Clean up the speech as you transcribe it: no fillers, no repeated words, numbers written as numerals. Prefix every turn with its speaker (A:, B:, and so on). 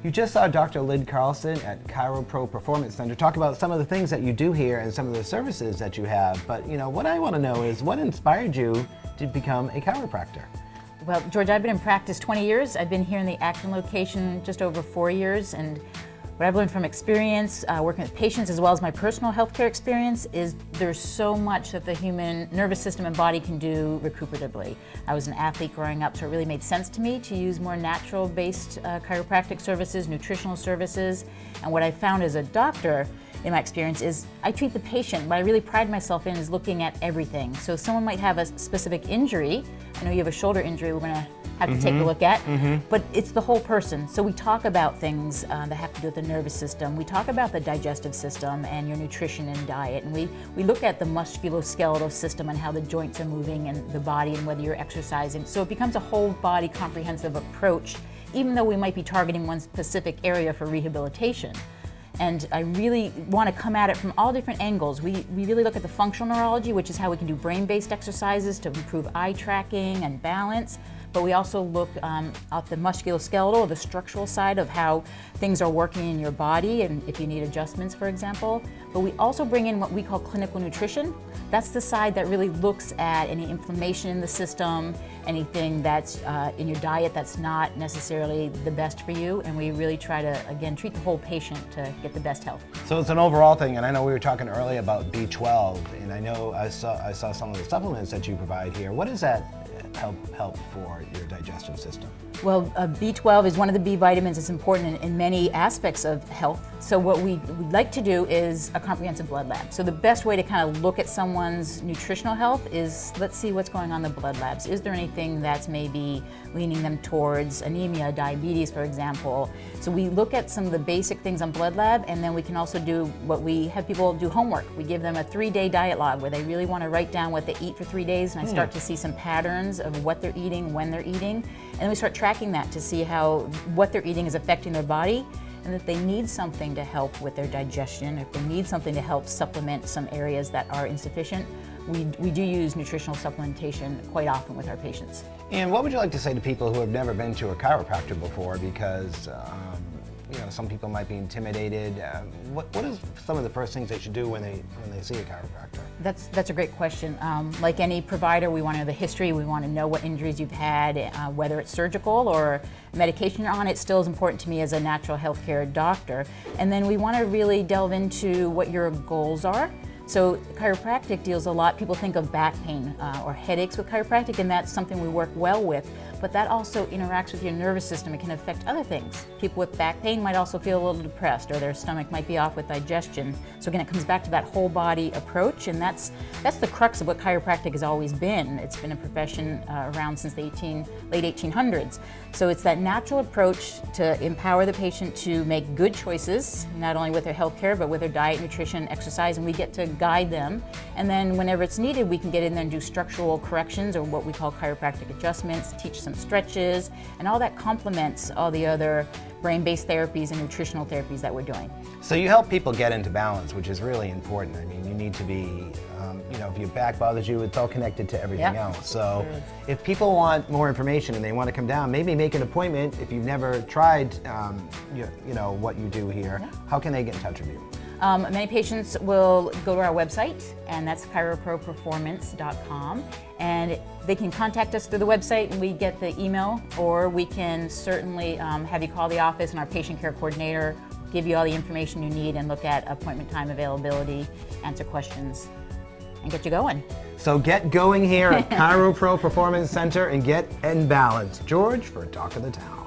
A: You just saw Dr. Lynn Carlson at ChiroPro Performance Center talk about some of the things that you do here and some of the services that you have. But what I want to know is what inspired you to become a chiropractor?
B: Well, George, I've been in practice 20 years. I've been here in the Acton location just over 4 years, and what I've learned from experience working with patients as well as my personal healthcare experience is there's so much that the human nervous system and body can do recuperatively. I was an athlete growing up, so it really made sense to me to use more natural-based chiropractic services, nutritional services, and what I found as a doctor in my experience is I treat the patient. What I really pride myself in is looking at everything. So someone might have a specific injury. I know you have a shoulder injury we're gonna have to take a look at, but it's the whole person. So we talk about things that have to do with the nervous system. We talk about the digestive system and your nutrition and diet, and we look at the musculoskeletal system and how the joints are moving in the body and whether you're exercising. So it becomes a whole body comprehensive approach, even though we might be targeting one specific area for rehabilitation. And I really want to come at it from all different angles. We really look at the functional neurology, which is how we can do brain-based exercises to improve eye tracking and balance. But we also look at the musculoskeletal, the structural side of how things are working in your body and if you need adjustments, for example. But we also bring in what we call clinical nutrition. That's the side that really looks at any inflammation in the system, anything that's in your diet that's not necessarily the best for you. And we really try to, again, treat the whole patient to get the best health.
A: So it's an overall thing, and I know we were talking earlier about B12, and I know I saw some of the supplements that you provide here. What does that help for your digestive system?
B: Well, B12 is one of the B vitamins. It's important in many aspects of health. So what we'd like to do is a comprehensive blood lab. So the best way to kind of look at someone's nutritional health is let's see what's going on in the blood labs. Is there anything that's maybe leaning them towards anemia, diabetes, for example? So we look at some of the basic things on blood lab, and then we can also do what we have people do homework. We give them a 3-day diet log where they really want to write down what they eat for 3 days, and I start to see some patterns of what they're eating, when they're eating, and then we start tracking that to see how what they're eating is affecting their body, and if they need something to help with their digestion, if they need something to help supplement some areas that are insufficient, we do use nutritional supplementation quite often with our patients.
A: And what would you like to say to people who have never been to a chiropractor before? Because some people might be intimidated. What is some of the first things they should do when they see a chiropractor?
B: That's a great question. Like any provider, we want to know the history. We want to know what injuries you've had, whether it's surgical or medication you're on. It still is important to me as a natural healthcare doctor. And then we want to really delve into what your goals are. So chiropractic deals a lot, people think of back pain or headaches with chiropractic, and that's something we work well with, but that also interacts with your nervous system. It can affect other things. People with back pain might also feel a little depressed, or their stomach might be off with digestion. So again, it comes back to that whole body approach, and that's the crux of what chiropractic has always been. It's been a profession around since the late 1800s. So it's that natural approach to empower the patient to make good choices, not only with their health care, but with their diet, nutrition, exercise, and we get to guide them. And then whenever it's needed, we can get in there and do structural corrections, or what we call chiropractic adjustments, teach some stretches, and all that complements all the other brain-based therapies and nutritional therapies that we're doing.
A: So you help people get into balance, which is really important. I mean, you need to be, if your back bothers you, it's all connected to everything else. So if people want more information and they want to come down, maybe make an appointment. If you've never tried, what you do here, how can they get in touch with you?
B: Many patients will go to our website, and that's chiroproperformance.com, and they can contact us through the website and we get the email, or we can certainly have you call the office and our patient care coordinator give you all the information you need and look at appointment time availability, answer questions, and get you going.
A: So get going here at ChiroPro Performance Center and get in balance. George for Talk of the Town.